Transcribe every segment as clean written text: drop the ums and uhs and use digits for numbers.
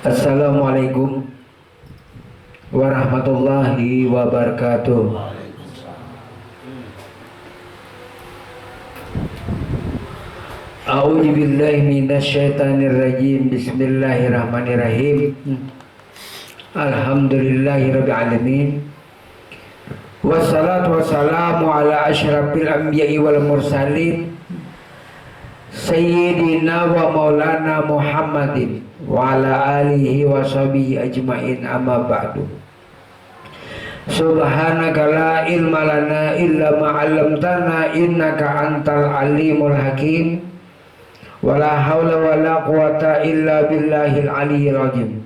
Assalamualaikum warahmatullahi wabarakatuh. A'udzu billahi minasyaitonir rajim. Bismillahirrahmanirrahim. Alhamdulillahirabbil alamin. Wassalatu wassalamu ala asyrafil anbiya'i wal mursalin Sayyidina wa maulana Muhammadin wa ala alihi wa sahbihi ajma'in, amma ba'du. Subhanaka la ilma lana illa ma 'allamtana innaka antal alimul hakim. Wala haula wala quwata illa billahil aliyyil azim.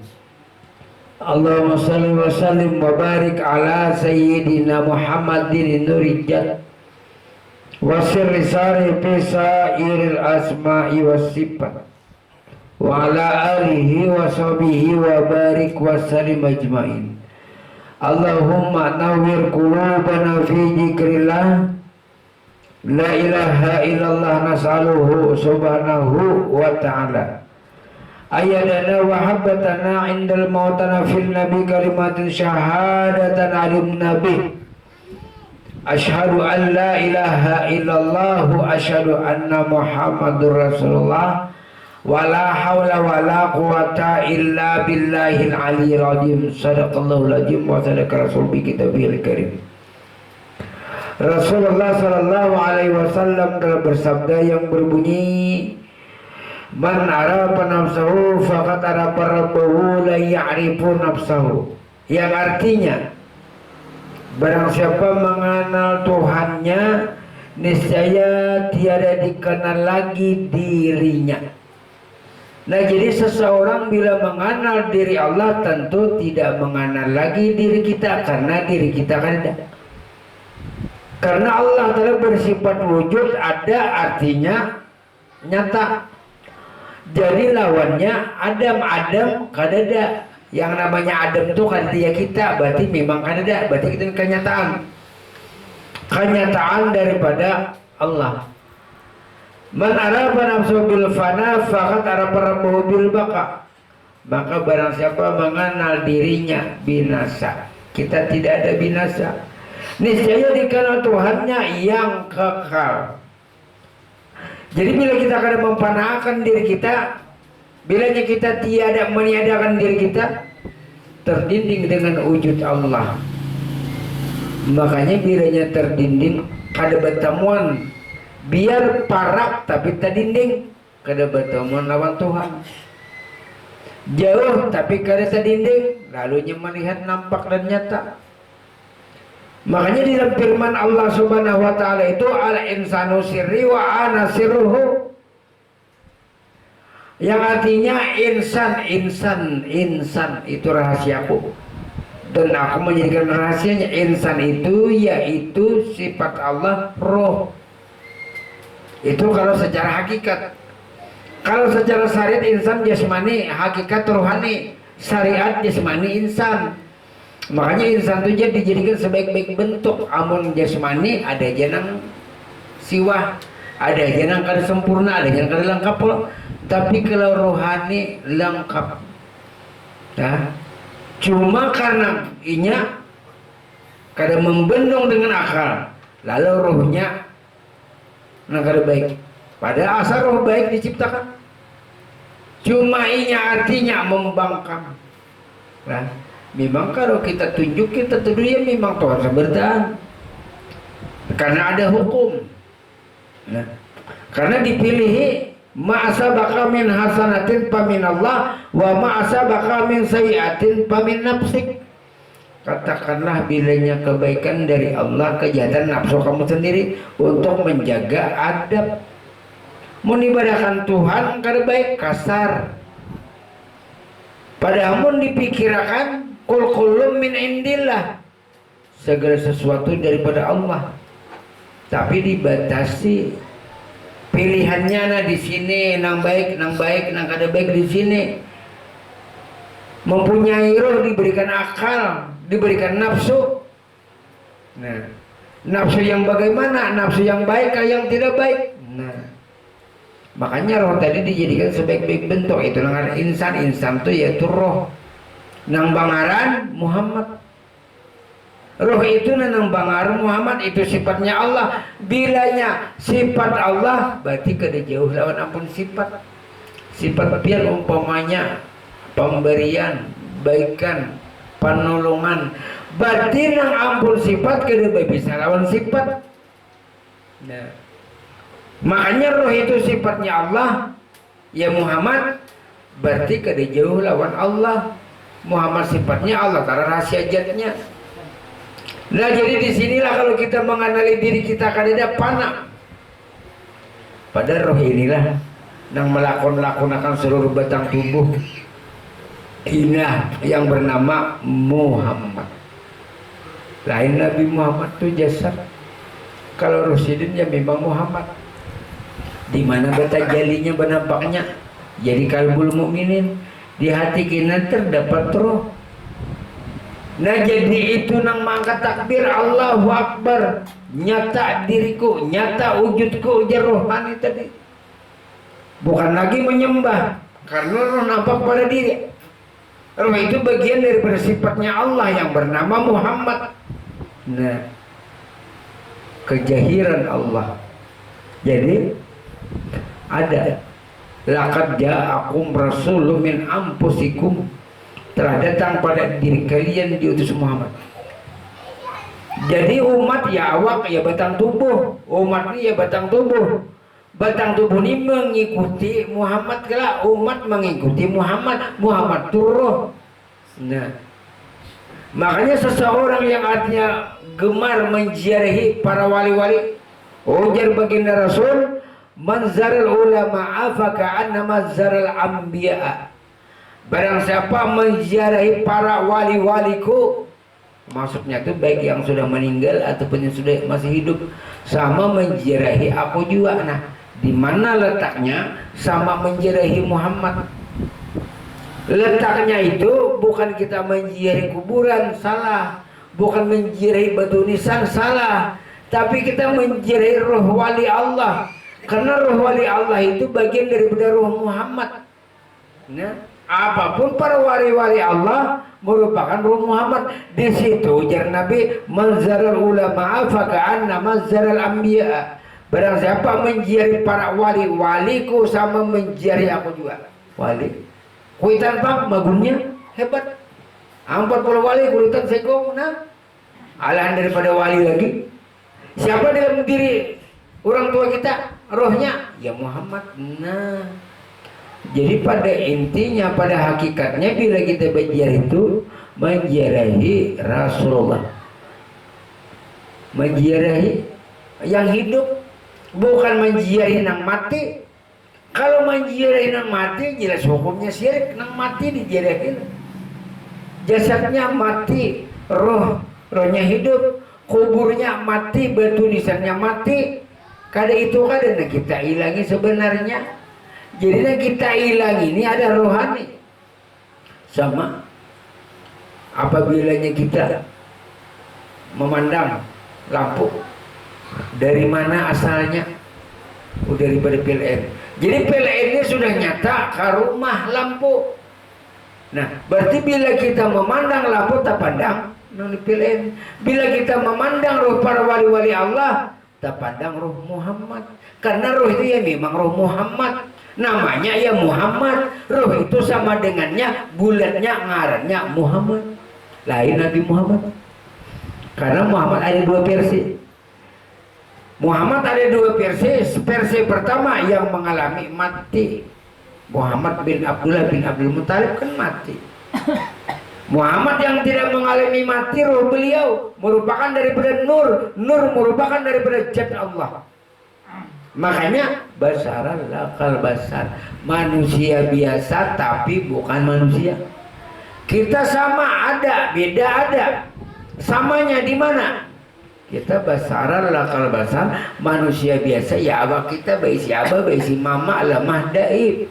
Allahumma salli wa sallim wa barik ala sayyidina Muhammadin nurijat wa sirri sari pisairil asma'i was sifat wa ala alihi wa sahbihi wa barik wa sallim ajma'in. Allahumma nawwir qulubana fi dzikrillah. La ilaha illallah nas'aluhu subhanahu wa ta'ala ayyadana wa habbatana indal mautana fil nabi kalimatin syahadatan alim nabi asyhadu an la ilaha illallah asyhadu anna muhammadur rasulullah wala hawla wala quwata illa billahil aliyyil azim. Sadaqallahul azim wa sadaqa rasul bi kitabihil karim. Rasulullah sallallahu alaihi wasallam telah bersabda yang berbunyi, man arafa nafsahu faqad arafa rabbahu la ya'rifu nafsahu, yang artinya barang siapa mengenal Tuhannya niscaya tiada dikenal lagi dirinya. Nah, jadi seseorang bila mengenal diri Allah tentu tidak mengenal lagi diri kita, karena diri kita kan ada. Karena Allah telah bersifat wujud, ada artinya nyata. Jadi lawannya Adam kadada. Yang namanya Adam itu kan dia kita, berarti memang kadada, berarti itu kenyataan daripada Allah. Man arafa nafsuhu bil fana faqad arafa rabbahu bil baqa. Maka barang siapa mengenal dirinya binasa, kita tidak ada binasa. Niscaya dikenal Tuhannya yang kekal. Jadi bila kita akan memfanakan diri kita, bilanya kita tiada meniadakan diri kita, terdinding dengan wujud Allah. Makanya bilanya terdinding kada bertemuan, biar parak tapi terdinding, kada bertemuan lawan Tuhan. Jauh tapi kada terdinding, lalunya melihat nampak dan nyata. Makanya di dalam firman Allah Subhanahu wa taala itu al insanu sirri wa ana sirruhu, yang artinya insan itu rahasiaku dan aku menjadikan rahasianya. Insan itu yaitu sifat Allah roh. Itu kalau secara hakikat. Kalau secara syariat insan jasmani, hakikat rohani, syariat jasmani insan. Makanya insan itu dijadikan sebaik-baik bentuk. Amun jasmani ada jenang siwah, ada jenang kada sempurna, ada jenang kada lengkap loh. Tapi kalau rohani lengkap. Nah, cuma karena inya kada membendung dengan akal, lalu rohnya kada baik. Padahal asal roh baik diciptakan. Cuma inya artinya membangkang. Nah, memang kalau kita tunjuk, kita tuduh ya memang Tuhan bertahan. Karena ada hukum. Nah, karena dipilih ma'asabaka min hasanatin pamin Allah wa ma'asabaka min sayiatin pamin nafsik. Katakanlah bilanya kebaikan dari Allah, kejahatan nafsu kamu sendiri, untuk menjaga adab. Menibadahkan Tuhan kada baik, kasar. Padahal mun dipikirkan kul kullum min indillah, segala sesuatu daripada Allah, tapi dibatasi pilihannya. Nah, di sini nang baik, nang kada baik di sini. Mempunyai roh diberikan akal, diberikan nafsu. Nah, nafsu yang bagaimana? Nafsu yang baik atau yang tidak baik? Nah, Makanya roh tadi dijadikan sebaik-baik bentuk. Itu dengan insan. Insan itu yaitu roh. Nang bangaran Muhammad. Roh itu nang bangaran Muhammad, itu sifatnya Allah. Bilanya sifat Allah berarti kada jauh lawan ampun sifat. Sifat biar umpamanya pemberian, baikan, penolongan. Berarti nang ampun sifat kada bisa lawan sifat. Nah, makanya roh itu sifatnya Allah, ya Muhammad berarti kada jauh lawan Allah. Muhammad sifatnya Allah, karena rahasia jatnya. Nah, jadi disinilah kalau kita mengenali diri kita kada panah. Pada roh inilah yang melakukan seluruh batang tubuh inah yang bernama Muhammad. Lain Nabi Muhammad itu jasad. Kalau Rusidin ya memang Muhammad. Di mana bata jalinya benampaknya jadi kalbul mukminin, di hati kita terdapat roh. Nah, jadi itu nang mangkat takbir Allahu Akbar, nyata diriku, nyata wujudku ujar rohani tadi. Bukan lagi menyembah karena roh nampak pada diri. Roh itu bagian daripada sifatnya Allah yang bernama Muhammad. Nah, kejahiran Allah. Jadi ada laqad ja'akum rasulun min anfusikum, telah datang pada diri kalian diutus Muhammad. Jadi umat ya awak ya batang tubuh, umat ini ya batang tubuh. Batang tubuh ini mengikuti Muhammad, kala umat mengikuti Muhammad. Muhammad turuh. Nah, makanya seseorang yang artinya gemar menziarahi para wali-wali, ujar baginda Rasul, manzaral ulama afaka annama zaral anbiya. Barang siapa menziarahi para wali-waliku, maksudnya itu baik yang sudah meninggal ataupun yang sudah masih hidup, sama menziarahi aku juga. Nah, di mana letaknya sama menziarahi Muhammad? Letaknya itu bukan kita menziarahi kuburan, salah. Bukan menziarahi batu nisan, salah. Tapi kita menziarahi roh wali Allah. Karena roh wali Allah itu bagian daripada roh Muhammad. Nah, apapun para wali-wali Allah merupakan roh Muhammad. Di situ ujar Nabi, manzaral ulama faka'anna manzaral anbiya. Barang siapa menziarahi para wali-waliku sama menziarahi aku juga. Wali kuitan pak magunnya hebat. 40 wali kuitan segong. Nah, alahan daripada wali lagi. Siapa dalam diri orang tua kita? Rohnya ya Muhammad. Nah, jadi pada intinya, pada hakikatnya bila kita berziarah itu menziarahi Rasulullah, menziarahi yang hidup, bukan menziarahi nang mati. Kalau menziarahi nang mati jelas hukumnya syirik. Nang mati diziarahin, jasadnya mati, rohnya hidup, kuburnya mati, batu nisannya mati. Kada itu kada nah kita hilangi sebenarnya. Jadi nah kita hilang ini ada rohani. Sama apabilanya kita memandang lampu, dari mana asalnya? Daripada PLN. Jadi PLN ini sudah nyata ke rumah lampu. Nah, berarti bila kita memandang lampu tak pandang nang PLN. Bila kita memandang roh para wali-wali Allah, tak pandang roh Muhammad. Karena roh itu ya memang roh Muhammad. Namanya ya Muhammad. Roh itu sama dengannya, bulatnya, ngarannya Muhammad. Lain Nabi Muhammad. Karena Muhammad ada dua versi. Muhammad ada dua versi. Versi pertama yang mengalami mati. Muhammad bin Abdullah bin Abdul Muthalib kan mati. Muhammad yang tidak mengalami mati, roh beliau merupakan daripada nur. Nur merupakan daripada zat Allah. Makanya basaran lakal basar, manusia biasa tapi bukan manusia. Kita sama ada, beda ada. Samanya di mana? Kita basaran lakal basar, manusia biasa ya abah kita baisi abah baisi mama lemah daib.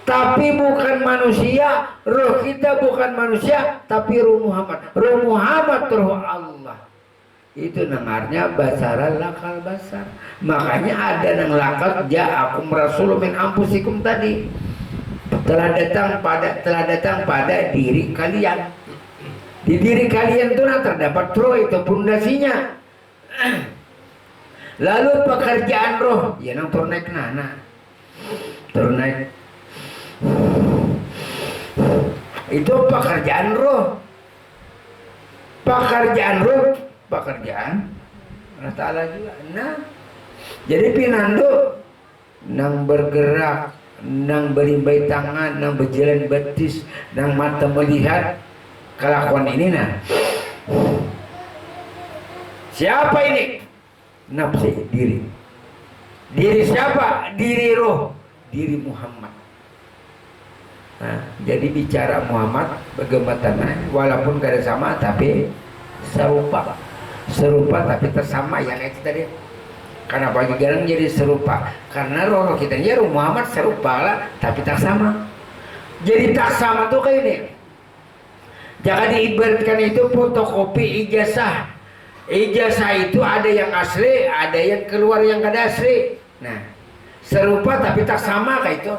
Tapi bukan manusia, roh kita bukan manusia, tapi roh Muhammad. Roh Muhammad roh Allah. itu nangarnya basaran lakal basar. Makanya ada nang lakal ja'akum rasulun min anfusikum tadi, telah datang pada diri kalian. Di diri kalian itu terdapat roh, itu pondasinya. Lalu pekerjaan roh ya nang turun naik nana, turun naik itu pekerjaan roh. Pekerjaan roh, pekerjaan Allah Ta'ala juga. Nah, jadi pinando nang bergerak, nang berimbai tangan, nang berjalan betis, nang mata melihat kelakuan ini. Nah, siapa ini? Nafsi, diri. Diri siapa? Diri roh, diri Muhammad. Nah, jadi bicara Muhammad bagaimana, walaupun kada sama tapi serupa tapi tersama ya kayak itu tadi. Karena bagi orang jadi serupa karena roh kita ya roh Muhammad serupa lah tapi tak sama. Jadi tak sama tuh kayak ini. Jangan diibaratkan itu fotokopi ijazah. Ijazah itu ada yang asli, ada yang keluar yang kada asli. Nah, serupa tapi tak sama kayak itu.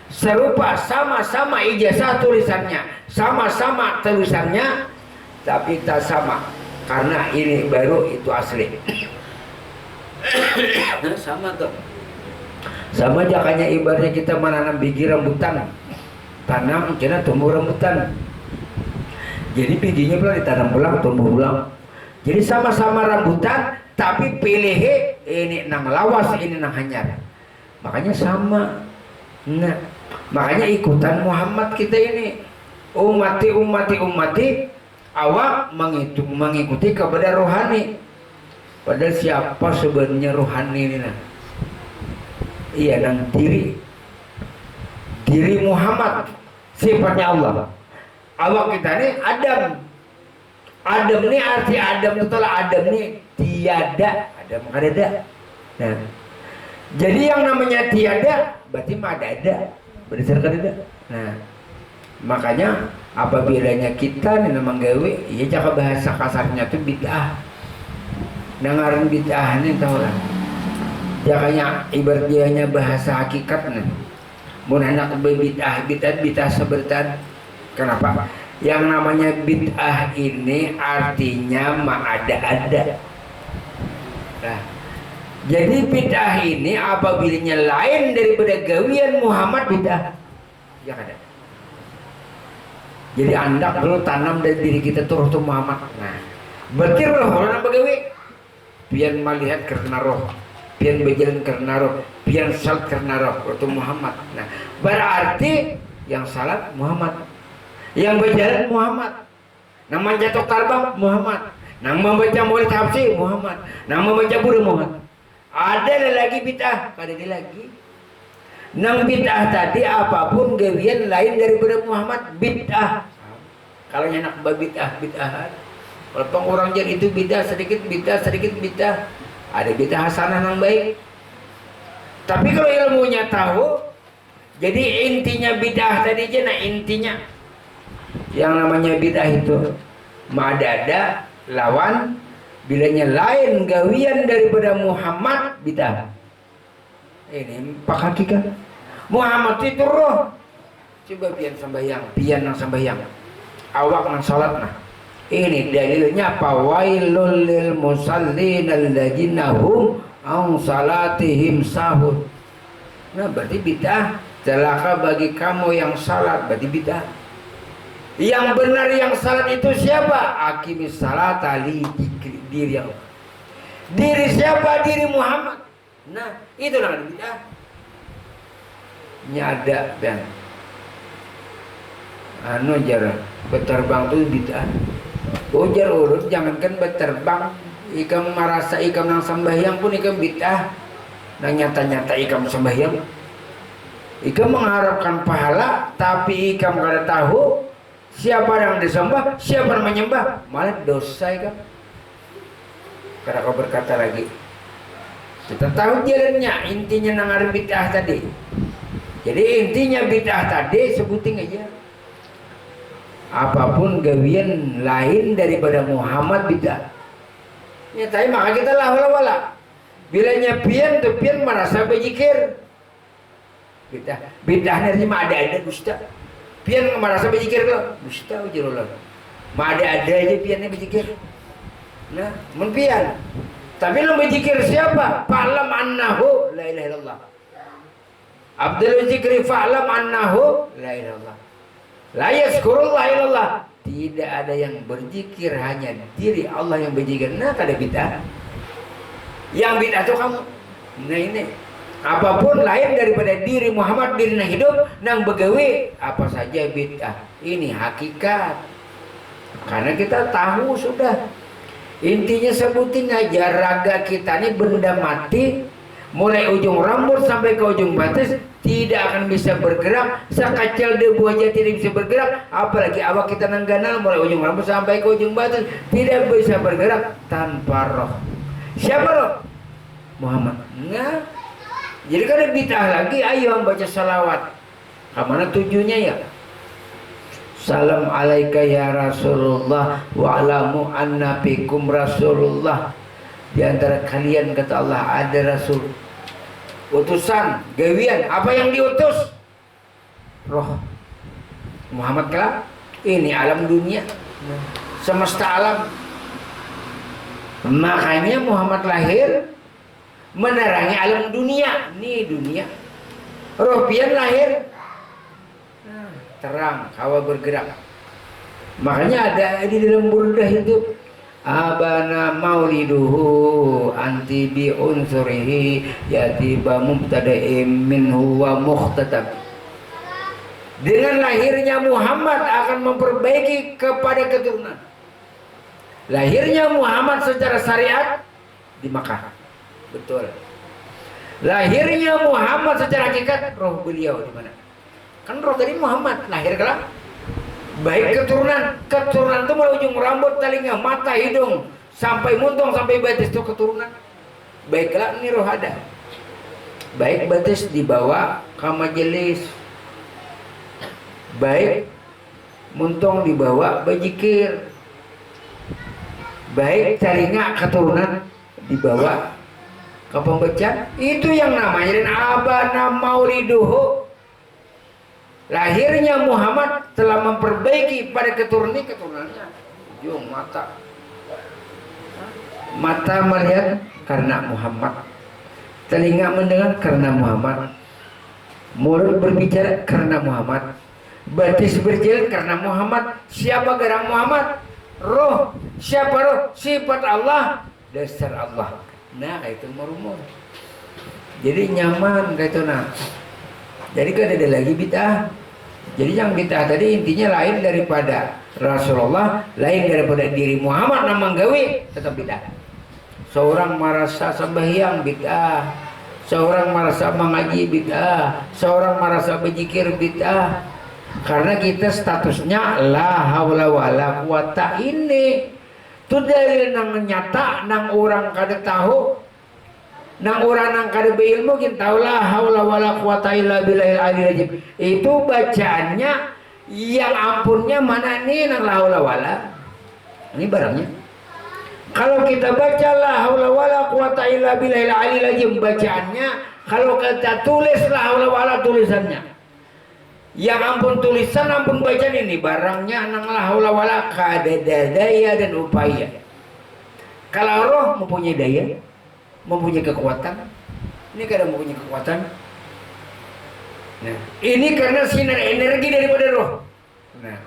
Serupa, sama-sama ijazah tulisannya, sama-sama tulisannya, tapi tak sama karena ini baru itu asli. Sama tuh, sama aja kayak ibaratnya kita menanam biji rambutan, tanam kena tumbuh rambutan. Jadi bijinya pula ditanam ulang, tumbuh ulang. Jadi sama-sama rambutan, tapi pilih ini nang lawas, ini nang hanyar. Makanya sama. Nah, makanya ikutan Muhammad kita ini, umati awak mengikuti kepada rohani. Padahal siapa sebenarnya rohani ini? Nah, iya nang diri Muhammad, sifatnya Allah. Awak kita ini Adam. Adam ini arti Adam itu lah, Adam ini tiada, Adam ada. Nah, jadi yang namanya tiada berarti mah ada berdasarkan ada. Nah, makanya apabila kita nih menggawe ya jaga bahasa kasarnya tuh bid'ah. Dengaran bid'ah nih tahu lah. Jakanya ibaratnya bahasa hakikat nih. Mun anak bid'ah sebertan. Kenapa? Yang namanya bid'ah ini artinya mah ada. Nah, jadi bid'ah ini apabila lain daripada gawian Muhammad bid'ah. Ya ada. Jadi anda perlu tanam dari diri kita turun ke Muhammad. Nah, berarti roh orang begawi. Pian melihat karena roh, pian berjalan karena roh, pian salat karena roh itu Muhammad. Nah, berarti yang salat Muhammad, yang berjalan Muhammad, nang menjatuh terbang Muhammad, nang membaca maulid tafsir Muhammad, nang membaca burung Muhammad. Ada lagi bid'ah, ada lagi. Nang bid'ah tadi apapun gawian lain daripada Muhammad bid'ah. Kalau nak bid'ah. Walaupun orang jadi itu bid'ah sedikit bid'ah. Ada bid'ah hasanah yang baik. Tapi kalau ilmunya tahu, jadi intinya bid'ah tadi aja, nah intinya yang namanya bid'ah itu madada lawan bilanya lain gawian daripada Muhammad bid'ah. Ini pak hakikat. Muhammad itu roh. Coba pian sembahyang. Awak nang salat nah. Ini dalilnya apa? Wailul lil musallin alladzina hum an salatihim sahun. Nah, berarti bid'ah. Celaka bagi kamu yang salat, berarti bid'ah. Yang benar yang salat itu siapa? Aqimis salata li diri Allah. Diri siapa? Diri Muhammad. Nah, itu namanya bid'ah. Nyada dan jarang berterbang tuh bid'ah. Ujar urut jangankan berterbang, ikam merasa ikam nang sembahyang pun ikam bid'ah. Nang nyata-nyata ikam sembahyang, ikam mengharapkan pahala, tapi ikam kada tahu siapa yang disembah, siapa yang menyembah, malah dosa ikam. Karena kau berkata lagi, kita tahu jalannya, intinya nang bid'ah tadi. Jadi intinya bid'ah tadi sebutin aja. Apapun gawian lain daripada Muhammad bid'ah. Ya tapi maka kita lah wala. Bilanya pian tuh pian merasa berzikir. Bidah nanti mah ada dusta. Pian merasa berzikir lo, dusta ujurullah. Mah ada aja piannya berzikir. Nah, mun pian. Tapi lo berzikir siapa? Fa'lam annahu la ilaha illallah. Abdul zikri fa'lam annahu la ilaha illallah. La yazkurullah illallah. Tidak ada yang berzikir, hanya diri Allah yang berzikir. Nah, kada bid'ah. Yang bid'ah itu kamu. Nah ini, apapun lain daripada diri Muhammad, diri nang hidup, nang begawi, apa saja bid'ah. Ini hakikat. Karena kita tahu sudah. Intinya sebutin aja raga kita ini benda mati, mulai ujung rambut sampai ke ujung batis tidak akan bisa bergerak. Sekecil debu aja tidak bisa bergerak, apalagi awak kita nangganal mulai ujung rambut sampai ke ujung batis tidak bisa bergerak tanpa roh. Siapa roh? Muhammad. Nah, jadi kalau bid'ah lagi, ayo baca salawat. Kemana tujuannya ya? Salam alaika ya Rasulullah wa alamu anna fikum Rasulullah. Di antara kalian kata Allah ada Rasul, utusan, gawian. Apa yang diutus? Roh Muhammad kelak. Ini alam dunia, semesta alam. Makanya Muhammad lahir menerangi alam dunia. Nih dunia. Roh pian lahir terang, hawa bergerak. Makanya ada di dalam burdah itu, abana mauliduhu anti bi unsurihi yatiba mubtada'im minhu wa mukhtatab. Dengan lahirnya Muhammad akan memperbaiki kepada keturunan. Lahirnya Muhammad secara syariat di Makkah. Betul. Lahirnya Muhammad secara hakikat, roh beliau di mana? Kan roh dari Muhammad lahir kelak. Baik keturunan itu mulai ujung rambut, telinga, mata, hidung, sampai muntung, sampai batis itu keturunan. Baiklah ini roh ada. Baik batis dibawa ke majelis, baik muntung dibawa berzikir, baik telinga keturunan dibawa ke pembacaan. Itu yang namanya dan abana mauliduhu. Lahirnya Muhammad telah memperbaiki pada keturunannya. Ujung mata melihat karena Muhammad, telinga mendengar karena Muhammad, mulut berbicara karena Muhammad, batis berjalan karena Muhammad. Siapa garang Muhammad? Roh. Siapa roh? Sifat Allah, dasar Allah. Nah itu merumur. Jadi nyaman kayak itu nah. Jadi kan ada lagi bid'ah. Jadi yang bid'ah tadi intinya lain daripada Rasulullah, lain daripada diri Muhammad namang gawi, tetap bid'ah. Seorang merasa sembahyang bid'ah, seorang merasa mengaji bid'ah, seorang merasa berzikir bid'ah. Karena kita statusnya la haula wala quwata ini. Itu dalil nang nyata nang orang kada tahu. Nang orang nang kada beilmu kin taulah haula wala quwata illa billahil aliyil azim. Itu bacaannya yang ampunnya mana nih nang la haula wala. Ini barangnya. Kalau kita baca la haula wala quwata illa billahil aliyil azim bacaannya, kalau kita tulis la haula wala tulisannya. Yang ampun tulisan ampun bacaan ini barangnya nang la haula wala kada daya dan upaya. Kalau roh mempunyai daya, mempunyai kekuatan, ini kadang mempunyai kekuatan. Nah, ini karena sinar energi daripada roh. Nah,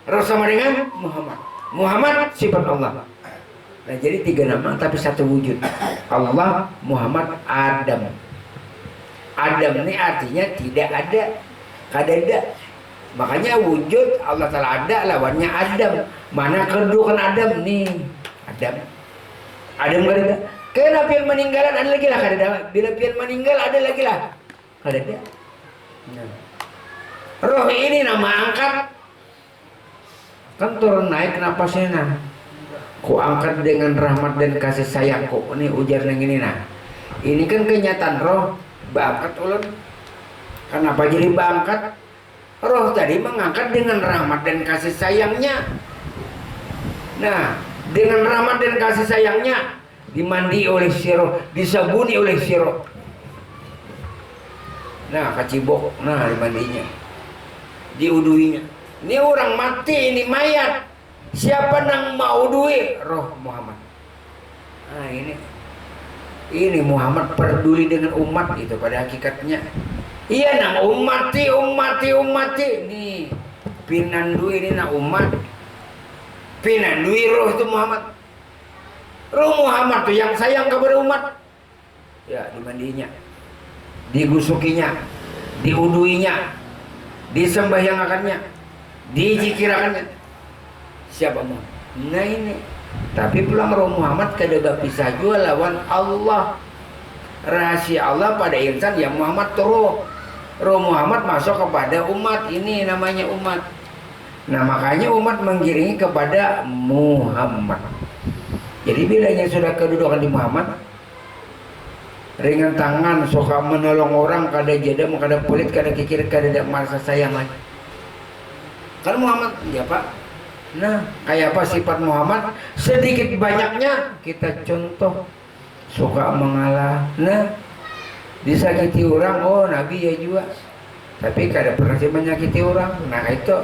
roh sama dengan Muhammad. Muhammad sifat Allah. Nah, jadi 3 nama tapi 1 wujud. Allah, Muhammad, Adam. Adam ini artinya tidak ada, kadada. Makanya wujud Allah Ta'ala ada, lawannya Adam. Mana kedudukan Adam nih? Adam kadada. Kena pian meninggalan ada lagi lah kada. Bila pian meninggal ada lagi lah kada. Nah. Roh ini nama angkat kan turun naik kenapa sih nah? Ku angkat dengan rahmat dan kasih sayangku. Ini ujar yang ini nah. Ini kan kenyataan roh bangkat ulun. Kenapa jadi bangkat? Roh tadi mengangkat dengan rahmat dan kasih sayangnya. Nah, dengan rahmat dan kasih sayangnya, dimandi oleh siro, disabuni oleh siro. Nah, kacibok, nah dimandinya, diuduinya. Ini orang mati, ini mayat. Siapa nang mau udui? Roh Muhammad. Nah ini Muhammad peduli dengan umat itu pada hakikatnya. Iya nang umati. Nih pinandui ini nang umat. Pinandui roh itu Muhammad. Roh Muhammad tuh yang sayang kepada umat. Ya dimandinya, digusukinya, diuduinya, disembahyangakannya, dizikirakannya. Siapa mau? Nah ini. Tapi pulang roh Muhammad kada bisa jual lawan Allah. Rahasia Allah pada insan yang Muhammad roh. Roh Muhammad masuk kepada umat. Ini namanya umat. Nah makanya umat menggiringi kepada Muhammad. Jadi bilanya sudah kedudukan di Muhammad, ringan tangan, suka menolong orang, kada jeda, kada pelit, kada kikir, kada ada merasa sayang lagi. Kan Muhammad, ya Pak. Nah, kayak apa sifat Muhammad? Sedikit banyaknya kita contoh, suka mengalah. Nah, disakiti orang, oh Nabi ya juga. Tapi kada pernah menyakiti orang. Nah itu.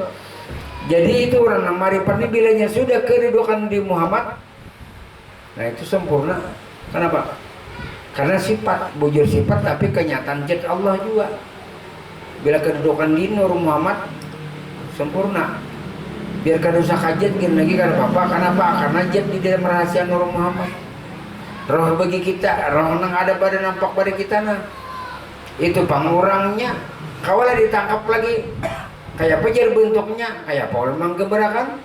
Jadi itu orang marifat ini bilanya sudah kedudukan di Muhammad. Nah itu sempurna. Kenapa? Karena sifat, bujur sifat tapi kenyataan zat Allah juga. Bila kedudukan di Nur Muhammad sempurna. Biar kada usah kajian gini lagi kada apa-apa. Kenapa? Karena zat di dalam rahasia Nur Muhammad. Roh bagi kita, roh nang ada pada nampak pada kita nah. Itu pengurangnya. Kawalah ditangkap lagi. Kayak pejar bentuknya, kayak apa memang geberakan.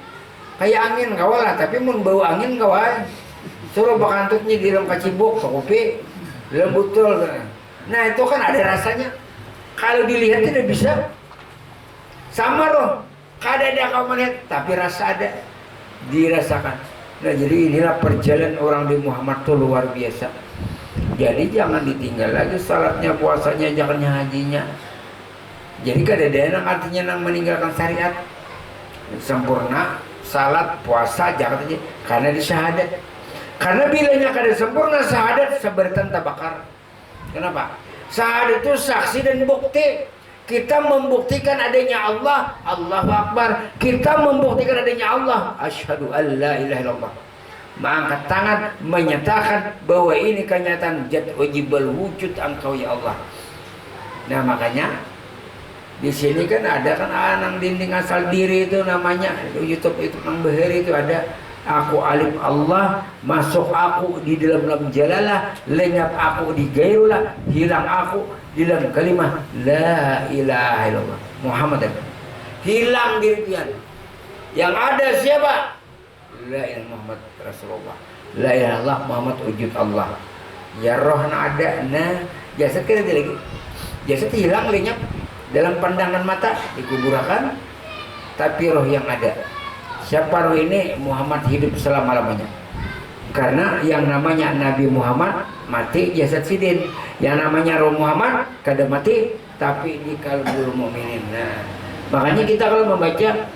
Kayak angin kawalah, tapi mun bau angin kawal. Suruh bakantutnya di dalam kacibok, kopi, dalam botol. Nah itu kan ada rasanya. Kalau dilihat tidak bisa. Sama roh, kada ada kau melihat, tapi rasa ada, dirasakan. Nah jadi inilah perjalanan orang di Muhammad itu luar biasa. Jadi jangan ditinggal lagi salatnya, puasanya, jangan hajinya. Jadi kada ada yang artinya nang meninggalkan syariat. Sempurna, salat, puasa, jangan aja, karena di syahadat. Karena bilanya kada sempurna syahadat sebertan tabakar. Kenapa? Syahadat itu saksi dan bukti. Kita membuktikan adanya Allah, Allahu Akbar. Kita membuktikan adanya Allah, asyhadu an la ilaha illallah. Mengangkat tangan menyatakan bahwa ini kenyataan zat wajibul wujud engkau ya Allah. Nah makanya di sini kan ada kan anang dinding asal diri itu namanya YouTube itu nang beher itu ada aku alif Allah, masuk aku di dalam jalalah, lenyap aku di gairullah, hilang aku di dalam kalimah la ilaha illallah Muhammad. Hilang dirian. Yang ada siapa? La ilaha Muhammad Rasulullah. La ilaha illallah Muhammad wujud Allah. Ya rohna ada, nah jasad kada lagi. Jasad hilang lenyap dalam pandangan mata dikuburkan, tapi roh yang ada. Siapa roh ini? Muhammad hidup selama-lamanya. Karena yang namanya Nabi Muhammad mati jasad sidin, yang namanya roh Muhammad kada mati tapi di qalbul mukminin. Nah, makanya kita kalau membaca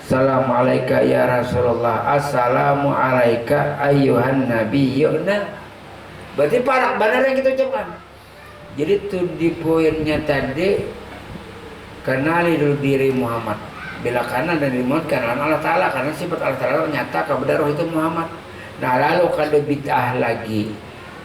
Assalamualaikum ya Rasulullah, Assalamualaikum ayyuhan nabiyyuna, berarti parak benar yang kita ucapkan. Jadi tuh di poinnya tadi, kenali dulu diri Muhammad. Bila kanan dan dimut karena Allah Ta'ala, karena sifat Allah Ta'ala nyata kepada roh itu Muhammad. Nah lalu kada bid'ah lagi.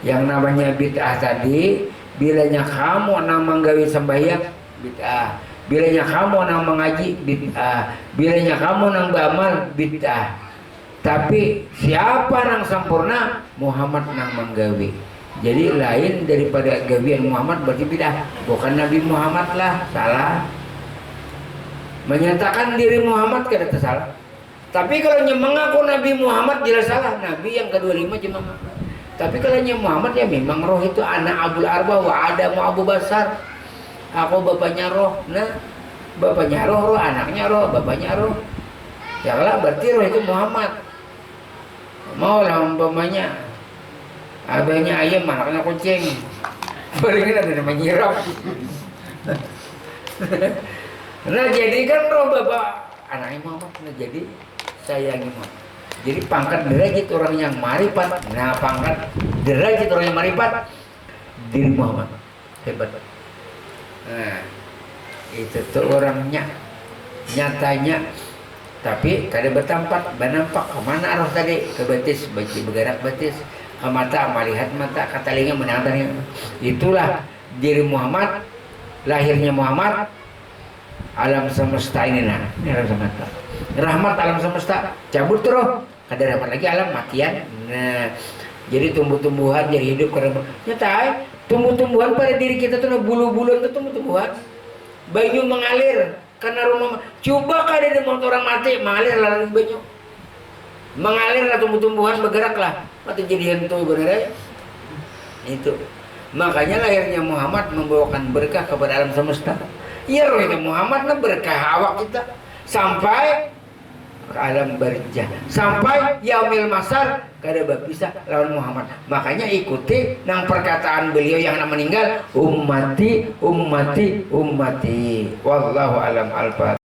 Yang namanya bid'ah tadi, bilanya kamu nang menggawi sembahyang bid'ah, bilanya kamu nang mengaji bid'ah, bilanya kamu nang beramal bid'ah. Tapi siapa nang sempurna? Muhammad nang menggawi. Jadi lain daripada gawian Muhammad berarti bid'ah. Bukan Nabi Muhammad lah, salah. Menyatakan diri Muhammad kada salah. Tapi kalau mengaku Nabi Muhammad jelas salah. Nabi yang ke-25 cuma. Tapi kalau Muhammad ya memang roh itu anak Abul Arba wa Adamu Abu Basar. Aku bapaknya roh. Nah, bapaknya roh, anaknya roh, bapaknya roh. Ya lah berarti roh itu Muhammad. Mau lah umpamanya abahnya ayam, anaknya kucing. Paling ada nama nyirap. Nah jadi kan roh bapak anaknya Muhammad, nah jadi sayangi Muhammad. Jadi pangkat derajat orang yang marifat. Nah, pangkat derajat orang yang marifat diri Muhammad. Hebat. Nah, itu tuh orangnya nyatanya, tapi kada bertampak banampak kemana arah tadi ke betis, bagi bergerak betis, ke mata melihat mata, ke telinga mendengar. Itulah diri Muhammad, lahirnya Muhammad, alam semesta ini. Nah, ini alam semesta, rahmat alam semesta, cabut terus, kada dapat lagi alam matian. Nah, jadi tumbuh-tumbuhan jadi hidup karena nyata tumbuh-tumbuhan pada diri kita tuh bulu-bulu itu tumbuh-tumbuhan, banyu mengalir karena rumah. Coba kada ada orang mati mengalir lalu banyu mengalir lah, tumbuh-tumbuhan bergeraklah, mati jadi hantu bener. Itu makanya lahirnya Muhammad membawakan berkah kepada alam semesta. Ya roh itu Muhammad lah berkah awak kita sampai ke alam barzah, sampai yaumil masar kada berpisah lawan Muhammad. Makanya ikuti nang perkataan beliau yang meninggal, ummati ummati ummati, wallahu alam. Al-Fatihah.